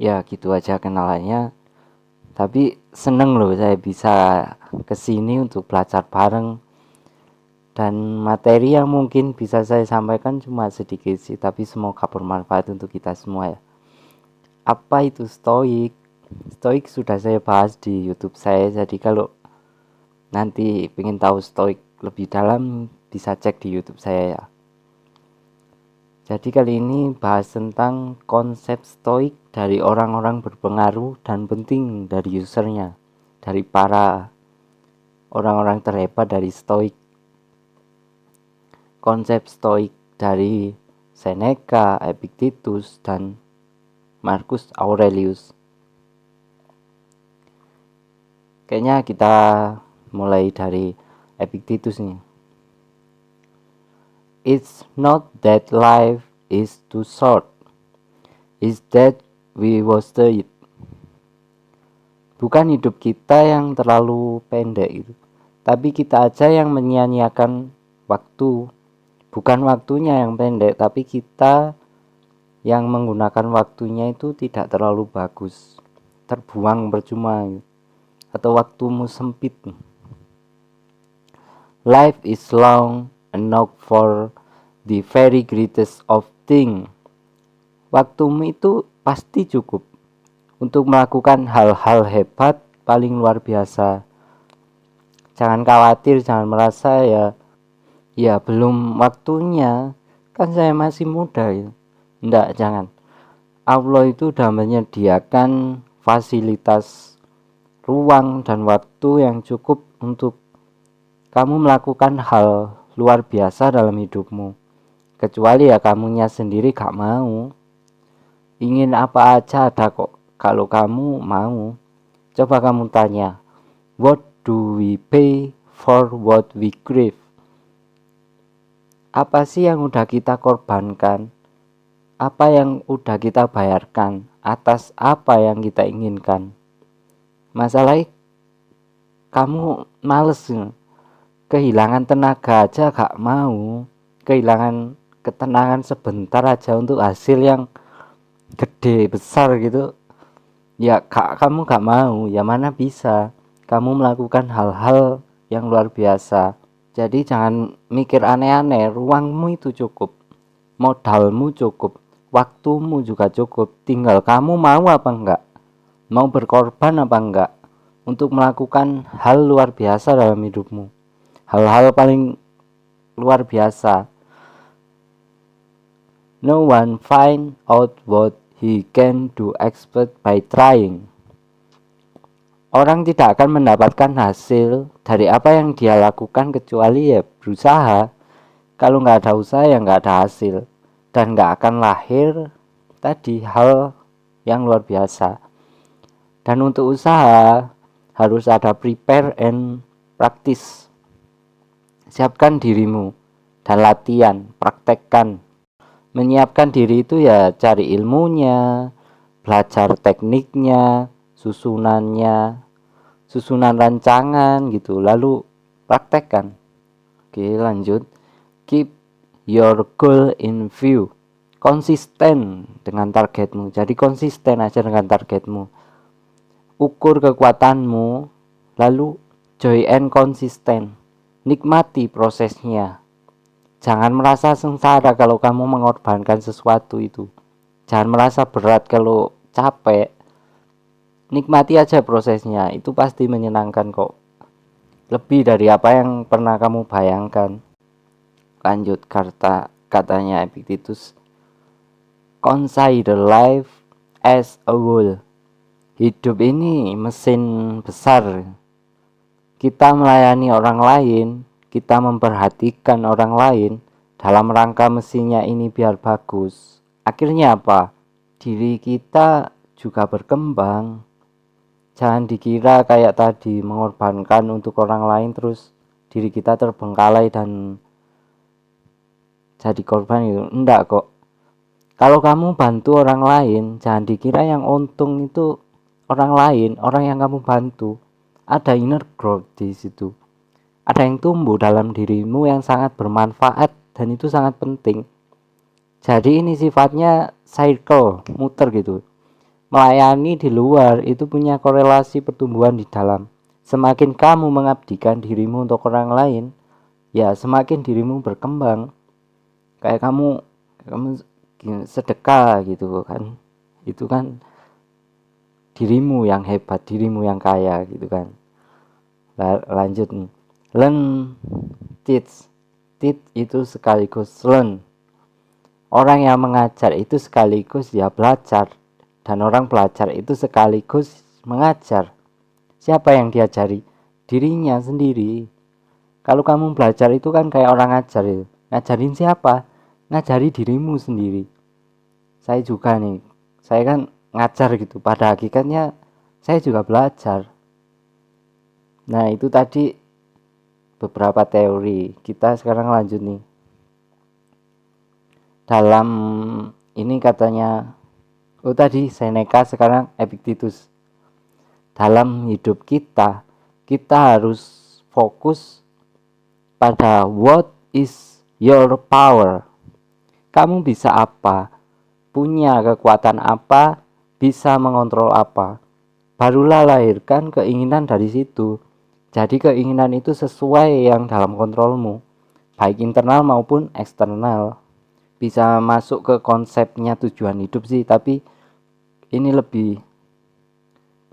Ya gitu aja kenalannya. Tapi seneng loh saya bisa kesini untuk belajar bareng. Dan materi yang mungkin bisa saya sampaikan cuma sedikit sih, tapi semoga bermanfaat untuk kita semua ya. Apa itu stoik? Stoik sudah saya bahas di YouTube saya, jadi kalau nanti pengen tahu stoik lebih dalam bisa cek di YouTube saya ya. Jadi kali ini bahas tentang konsep stoik dari orang-orang berpengaruh dan penting dari usernya, dari para orang-orang terhebat dari stoik. Konsep stoik dari Seneca, Epictetus, dan Marcus Aurelius. Kayaknya kita mulai dari Epictetus nih. It's not that life is too short, it's that we waste it. Bukan hidup kita yang terlalu pendek itu, tapi kita aja yang menyia-nyiakan waktu. Bukan waktunya yang pendek, tapi kita yang menggunakan waktunya itu tidak terlalu bagus, terbuang percuma gitu. Atau waktumu sempit. Life is long enough for the very greatest of things. Waktumu itu pasti cukup untuk melakukan hal-hal hebat paling luar biasa. Jangan khawatir, jangan merasa ya belum waktunya, kan saya masih muda ya. Enggak, jangan. Allah itu sudah menyediakan fasilitas ruang dan waktu yang cukup untuk kamu melakukan hal luar biasa dalam hidupmu. Kecuali ya kamunya sendiri gak mau. Ingin apa aja ada kok kalau kamu mau. Coba kamu tanya, what do we pay for what we crave? Apa sih yang udah kita korbankan? Apa yang udah kita bayarkan atas apa yang kita inginkan? Masalahnya kamu males, kehilangan tenaga aja gak mau, kehilangan ketenangan sebentar aja untuk hasil yang gede besar gitu ya kamu gak mau. Ya mana bisa kamu melakukan hal-hal yang luar biasa. Jadi jangan mikir aneh-aneh, ruangmu itu cukup, modalmu cukup, waktumu juga cukup, tinggal kamu mau apa enggak, mau berkorban apa enggak untuk melakukan hal luar biasa dalam hidupmu, hal-hal paling luar biasa. No one find out what he can do except by trying. Orang tidak akan mendapatkan hasil dari apa yang dia lakukan kecuali ya berusaha. Kalau nggak ada usaha ya nggak ada hasil, dan nggak akan lahir tadi hal yang luar biasa. Dan untuk usaha harus ada prepare and practice. Siapkan dirimu dan latihan, praktekkan. Menyiapkan diri itu ya cari ilmunya, belajar tekniknya, susunan rancangan gitu, lalu praktekkan. Oke, lanjut. Keep your goal in view. Konsisten dengan targetmu. Jadi konsisten aja dengan targetmu. Ukur kekuatanmu, lalu joy and konsisten. Nikmati prosesnya. Jangan merasa sengsara kalau kamu mengorbankan sesuatu itu. Jangan merasa berat kalau capek. Nikmati aja prosesnya, itu pasti menyenangkan kok. Lebih dari apa yang pernah kamu bayangkan. Lanjut katanya Epictetus. Consider life as a whole. Hidup ini mesin besar. Kita melayani orang lain, kita memperhatikan orang lain dalam rangka mesinnya ini biar bagus. Akhirnya apa? Diri kita juga berkembang. Jangan dikira kayak tadi mengorbankan untuk orang lain terus diri kita terbengkalai dan jadi korban itu. Enggak kok. Kalau kamu bantu orang lain, jangan dikira yang untung itu orang lain, orang yang kamu bantu. Ada inner growth di situ. Ada yang tumbuh dalam dirimu yang sangat bermanfaat dan itu sangat penting. Jadi ini sifatnya cycle, muter gitu. melayani di luar itu punya korelasi pertumbuhan di dalam. Semakin kamu mengabdikan dirimu untuk orang lain, ya semakin dirimu berkembang. Kayak kamu sedekah gitu kan, itu kan dirimu yang hebat, dirimu yang kaya gitu kan. Lanjut nih, learn, teach. Teach itu sekaligus learn. Orang yang mengajar itu sekaligus ya belajar, dan orang belajar itu sekaligus mengajar. Siapa yang diajari? Dirinya sendiri. Kalau kamu belajar itu kan kayak orang ngajar ya. Ngajarin siapa? Ngajari dirimu sendiri. Saya juga nih, saya kan ngajar gitu. Pada hakikatnya saya juga belajar. Nah itu tadi beberapa teori. Kita sekarang lanjut nih. Dalam ini katanya, tadi Seneca, sekarang Epictetus. Dalam hidup kita harus fokus pada what is your power. Kamu bisa apa? Punya kekuatan apa? Bisa mengontrol apa? Barulah lahirkan keinginan dari situ. Jadi keinginan itu sesuai yang dalam kontrolmu, baik internal maupun eksternal. Bisa masuk ke konsepnya tujuan hidup sih, tapi ini lebih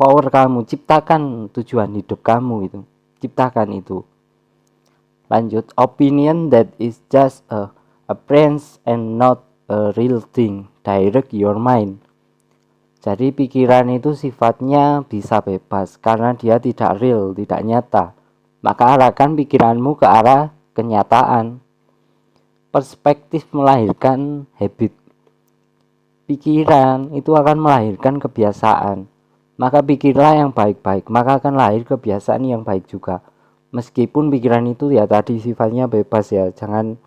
power kamu. Ciptakan tujuan hidup kamu itu. Ciptakan itu. Lanjut, opinion that is just a appearance and not a real thing. Direct your mind. Jadi pikiran itu sifatnya bisa bebas karena dia tidak real, tidak nyata. Maka arahkan pikiranmu ke arah kenyataan. Perspektif melahirkan habit. Pikiran itu akan melahirkan kebiasaan. Maka pikirlah yang baik-baik, maka akan lahir kebiasaan yang baik juga. Meskipun pikiran itu ya tadi sifatnya bebas ya, jangan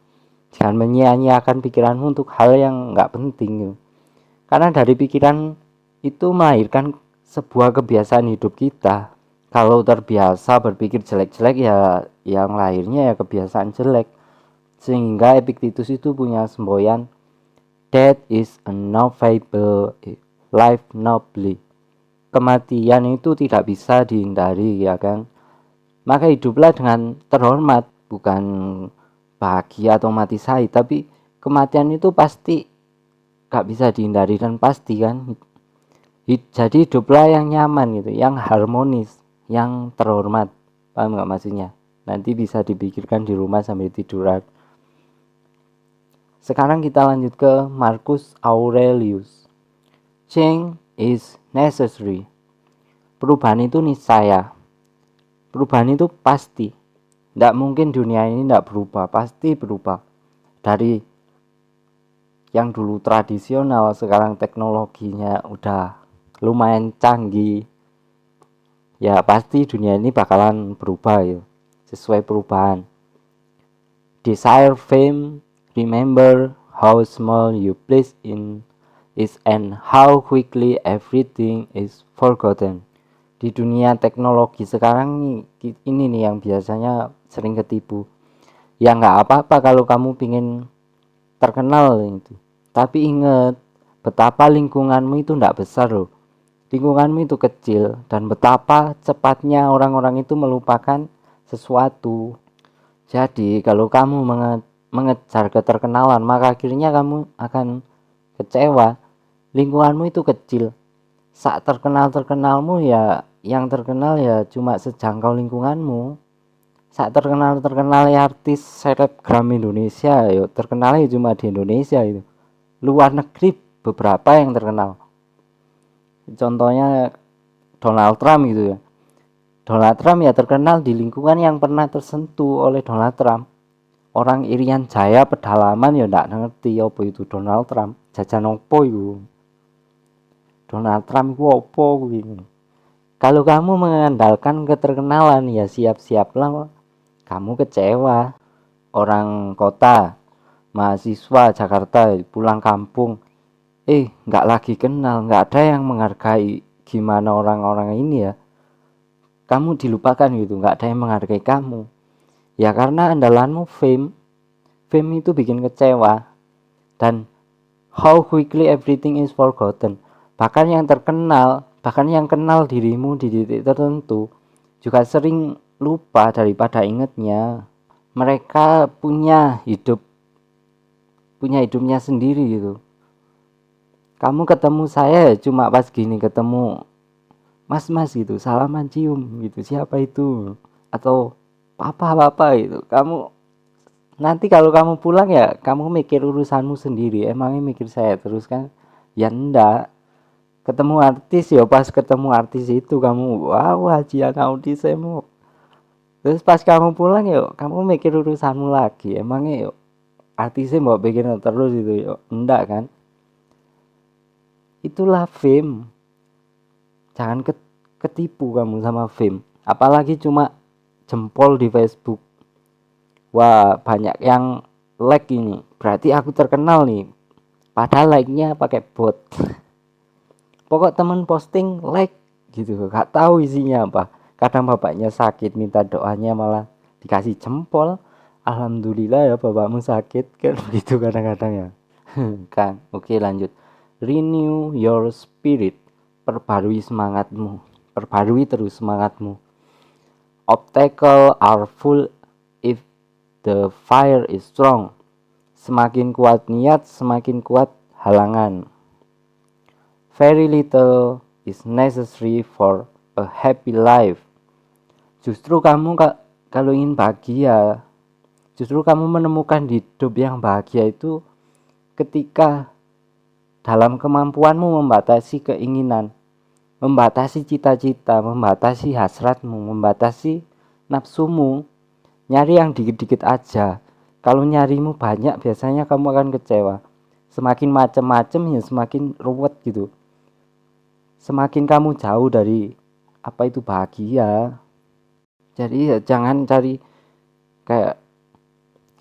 menyia-nyiakan pikiranmu untuk hal yang nggak penting. Karena dari pikiran itu melahirkan sebuah kebiasaan hidup kita. Kalau terbiasa berpikir jelek-jelek ya yang lahirnya ya kebiasaan jelek. Sehingga Epictetus itu punya semboyan, death is unavoidable, life nobly. Kematian itu tidak bisa dihindari ya kan. Maka hiduplah dengan terhormat, bukan bahagia atau mati syahid, tapi kematian itu pasti gak bisa dihindari dan pasti kan. Jadi hiduplah yang nyaman gitu, yang harmonis, yang terhormat. Paham gak maksudnya? Nanti bisa dipikirkan di rumah sambil tiduran. Sekarang kita lanjut ke Marcus Aurelius. Change is necessary. Perubahan itu niscaya. Perubahan itu pasti. Tidak mungkin dunia ini tidak berubah, pasti berubah. Dari yang dulu tradisional, sekarang teknologinya udah lumayan canggih, ya pasti dunia ini bakalan berubah ya, sesuai perubahan. Desire fame, remember how small you place in is and how quickly everything is forgotten. Di dunia teknologi sekarang ini nih yang biasanya sering ketipu. Ya nggak apa-apa kalau kamu pingin terkenal itu, tapi ingat betapa lingkunganmu itu nggak besar loh. Lingkunganmu itu kecil dan betapa cepatnya orang-orang itu melupakan sesuatu. Jadi kalau kamu mengejar keterkenalan, maka akhirnya kamu akan kecewa. Lingkunganmu itu kecil. Saat terkenalmu ya yang terkenal ya cuma sejangkau lingkunganmu. Saat terkenal ya artis selebgram Indonesia, ya terkenalnya cuma di Indonesia itu. Luar negeri beberapa yang terkenal. Contohnya Donald Trump gitu ya. Donald Trump ya terkenal di lingkungan yang pernah tersentuh oleh Donald Trump. Orang Irian Jaya pedalaman ya ndak ngerti apa itu Donald Trump. Jajan opo itu. Donald Trump itu opo gitu. Kalau kamu mengandalkan keterkenalan ya siap-siaplah kamu kecewa. Orang kota, mahasiswa Jakarta pulang kampung, nggak lagi kenal, nggak ada yang menghargai gimana orang-orang ini ya. Kamu dilupakan gitu, nggak ada yang menghargai kamu. Ya karena andalanmu fame itu bikin kecewa. Dan how quickly everything is forgotten. bahkan yang kenal dirimu di titik tertentu juga sering lupa daripada ingatnya. Mereka punya hidupnya sendiri gitu. Kamu ketemu saya cuma pas gini, ketemu mas gitu, salaman cium gitu, siapa itu, atau papa gitu. Kamu nanti kalau kamu pulang ya kamu mikir urusanmu sendiri. Emangnya mikir saya terus kan? Ya enggak. Ketemu artis ya pas ketemu artis itu kamu wow hajian audisemu. Terus pas kamu pulang yuk kamu mikir urusanmu lagi. Emangnya yuk artisnya mau bikin terus itu yuk? Enggak kan? Itulah fame. Jangan ketipu kamu sama fame. Apalagi cuma jempol di Facebook. Wah, banyak yang like ini. Berarti aku terkenal nih. Padahal like-nya pakai bot. Pokok temen posting like gitu. Gak tahu isinya apa. Kadang bapaknya sakit minta doanya malah dikasih jempol. Alhamdulillah ya bapakmu sakit kan begitu kadang-kadang ya. Kan. Oke, lanjut. Renew your spirit. Perbarui semangatmu. Perbarui terus semangatmu. Obstacle are full if the fire is strong. Semakin kuat niat, semakin kuat halangan. Very little is necessary for a happy life. Justru kamu kalau ingin bahagia, justru kamu menemukan hidup yang bahagia itu ketika dalam kemampuanmu membatasi keinginan, membatasi cita-cita, membatasi hasratmu, membatasi nafsumu. Nyari yang dikit-dikit aja. Kalau nyarimu banyak biasanya kamu akan kecewa. Semakin macem-macem ya semakin ruwet gitu. Semakin kamu jauh dari apa itu bahagia. Jadi ya jangan cari kayak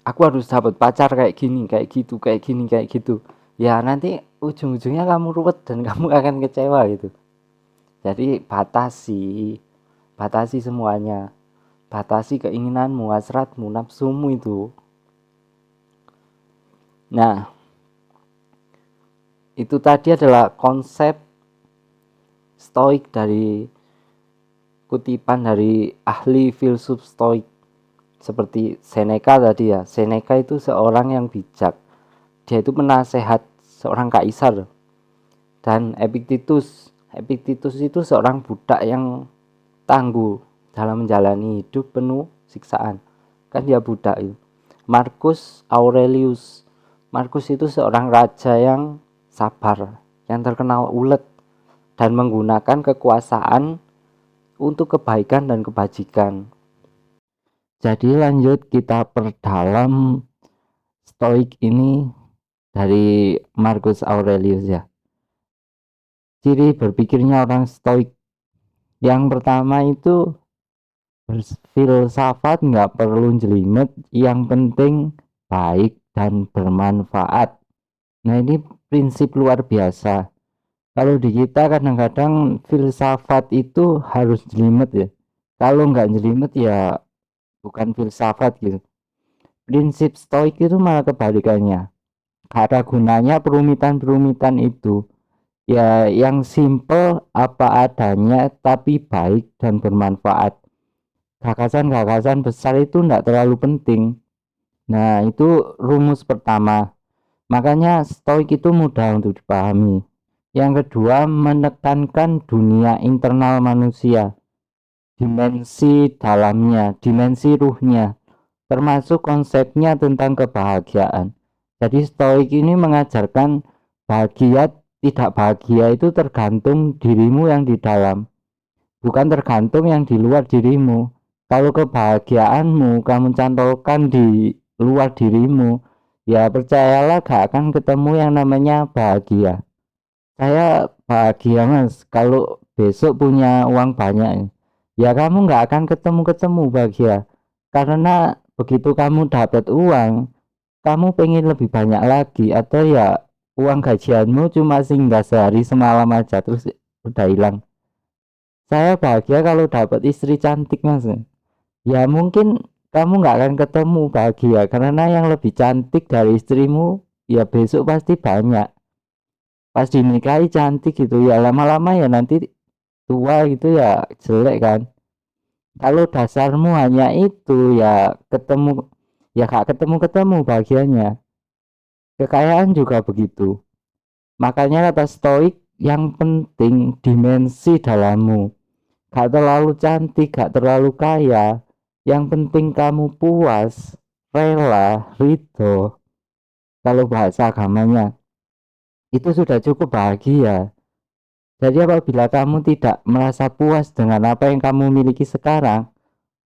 aku harus dapat pacar kayak gini, kayak gitu, kayak gini, kayak gitu. Ya nanti ujung-ujungnya kamu ruwet dan kamu akan kecewa gitu. Jadi batasi semuanya. Batasi keinginanmu, hasratmu, nafsumu itu. Nah, itu tadi adalah konsep stoik dari kutipan dari ahli filsuf stoik seperti Seneca tadi ya. Seneca itu seorang yang bijak. Dia itu penasehat seorang kaisar. Dan Epictetus itu seorang budak yang tangguh dalam menjalani hidup penuh siksaan. Kan dia budak itu. Marcus Aurelius itu seorang raja yang sabar, yang terkenal ulet dan menggunakan kekuasaan untuk kebaikan dan kebajikan. Jadi lanjut kita perdalam stoik ini dari Marcus Aurelius ya. Ciri berpikirnya orang stoik. Yang pertama itu filsafat nggak perlu jelimet, yang penting baik dan bermanfaat. Nah ini prinsip luar biasa. Kalau di kita kadang-kadang filsafat itu harus jelimet ya. Kalau nggak jelimet ya bukan filsafat gitu. Prinsip stoik itu malah kebalikannya. Gak ada gunanya perumitan-perumitan itu. Ya yang simple apa adanya tapi baik dan bermanfaat. Gagasan-gagasan besar itu tidak terlalu penting. Nah itu rumus pertama. Makanya stoik itu mudah untuk dipahami. Yang kedua, menekankan dunia internal manusia, dimensi dalamnya, dimensi ruhnya, termasuk konsepnya tentang kebahagiaan. Jadi stoik ini mengajarkan bahagia tidak bahagia itu tergantung dirimu yang di dalam, bukan tergantung yang di luar dirimu. Kalau kebahagiaanmu kamu cantolkan di luar dirimu, ya percayalah gak akan ketemu yang namanya bahagia. Saya bahagia mas kalau besok punya uang banyak. Ya kamu nggak akan ketemu bahagia. Karena begitu kamu dapat uang, kamu pengen lebih banyak lagi. Atau ya uang gajianmu cuma singgah sehari semalam aja terus udah hilang. Saya bahagia kalau dapat istri cantik mas. Ya mungkin kamu nggak akan ketemu bahagia. Karena yang lebih cantik dari istrimu ya besok pasti banyak. pas dinikahi cantik gitu ya, lama-lama ya nanti tua gitu ya jelek kan. Kalau dasarmu hanya itu ya ketemu, ya gak ketemu-ketemu bahagianya. Kekayaan juga begitu. Makanya kata stoik, yang penting dimensi dalammu. Gak terlalu cantik, gak terlalu kaya. Yang penting kamu puas, rela, ridho. Kalau bahasa agamanya, itu sudah cukup bahagia. Jadi apabila kamu tidak merasa puas dengan apa yang kamu miliki sekarang,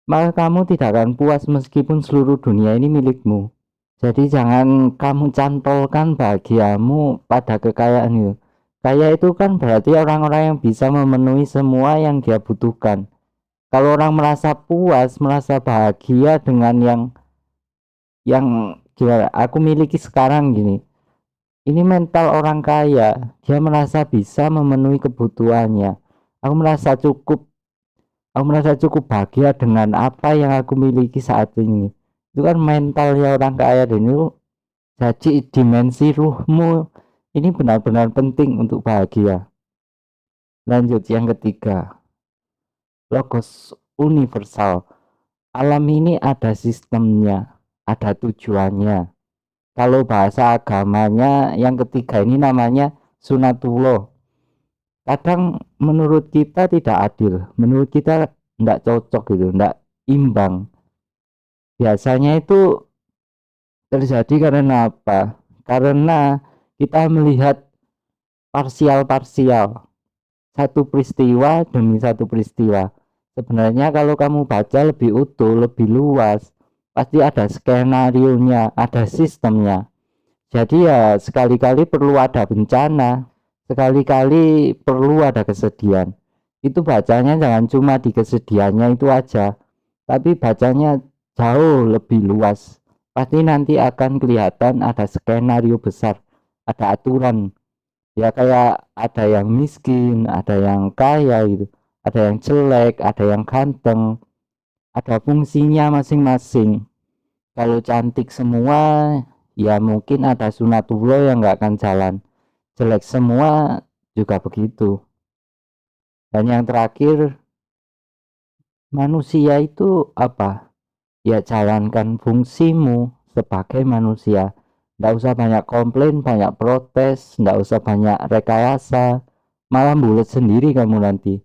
maka kamu tidak akan puas meskipun seluruh dunia ini milikmu. Jadi jangan kamu cantolkan bahagiamu pada kekayaan itu. Kaya itu kan berarti orang-orang yang bisa memenuhi semua yang dia butuhkan. Kalau orang merasa puas, merasa bahagia dengan yang gimana, aku miliki sekarang gini. Ini mental orang kaya, dia merasa bisa memenuhi kebutuhannya. Aku merasa cukup, aku merasa cukup bahagia dengan apa yang aku miliki saat ini. Itu kan mentalnya orang kaya, dan itu jadi dimensi ruhmu ini benar-benar penting untuk bahagia. Lanjut yang ketiga, logos universal. Alam ini ada sistemnya, ada tujuannya. Kalau bahasa agamanya yang ketiga ini namanya sunatullah. Kadang menurut kita tidak adil, menurut kita tidak cocok gitu, tidak imbang. Biasanya itu terjadi karena apa? Karena kita melihat parsial-parsial, satu peristiwa demi satu peristiwa. Sebenarnya kalau kamu baca lebih utuh, lebih luas, pasti ada skenarionya, ada sistemnya. Jadi ya sekali-kali perlu ada bencana, sekali-kali perlu ada kesedihan. Itu bacanya jangan cuma di kesedihannya itu aja, tapi bacanya jauh lebih luas. Pasti nanti akan kelihatan ada skenario besar, ada aturan. Ya kayak ada yang miskin, ada yang kaya gitu, ada yang jelek, ada yang ganteng, ada fungsinya masing-masing. Kalau cantik semua, ya mungkin ada sunatullah yang nggak akan jalan. Jelek semua juga begitu. Dan yang terakhir, manusia itu apa? Ya jalankan fungsimu sebagai manusia. Nggak usah banyak komplain, banyak protes, nggak usah banyak rekayasa, malah bulat sendiri kamu nanti.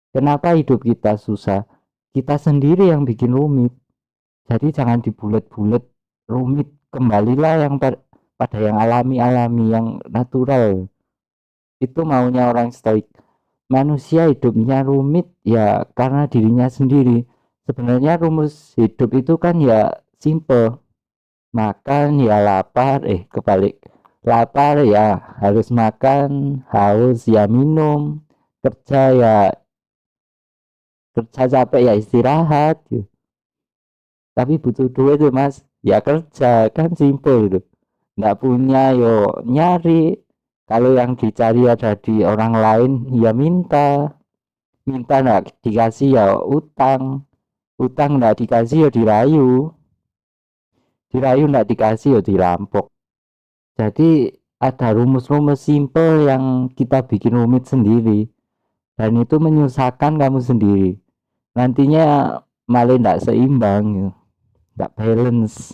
Kenapa hidup kita susah? Kita sendiri yang bikin rumit. Jadi jangan dibulet-bulet rumit, kembalilah yang pada yang alami-alami, yang natural. Itu maunya orang stoik. Manusia hidupnya rumit ya karena dirinya sendiri. Sebenarnya rumus hidup itu kan ya simple. Makan ya lapar, kebalik. Lapar ya harus makan, haus ya minum, kerja ya kerja, capek ya istirahat gitu. Tapi butuh duit tuh mas, ya kerja, kan simple gitu. Nggak punya yo nyari. Kalau yang dicari ada di orang lain ya minta. Minta nggak dikasih ya utang. Utang nggak dikasih ya dirayu. Dirayu nggak dikasih ya dirampok. Jadi ada rumus-rumus simple yang kita bikin rumit sendiri, dan itu menyusahkan kamu sendiri. Nantinya malah nggak seimbang gitu, nggak balance.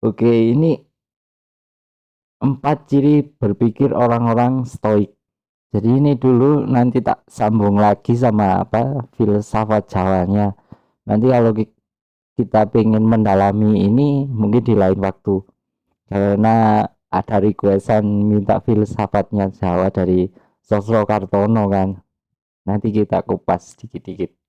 Oke, ini 4 ciri berpikir orang-orang stoik. Jadi ini dulu, nanti tak sambung lagi sama apa filsafat Jawanya. Nanti kalau kita pengen mendalami ini mungkin di lain waktu, karena ada requestan minta filsafatnya Jawa dari Sosro Kartono kan. Nanti kita kupas dikit-dikit.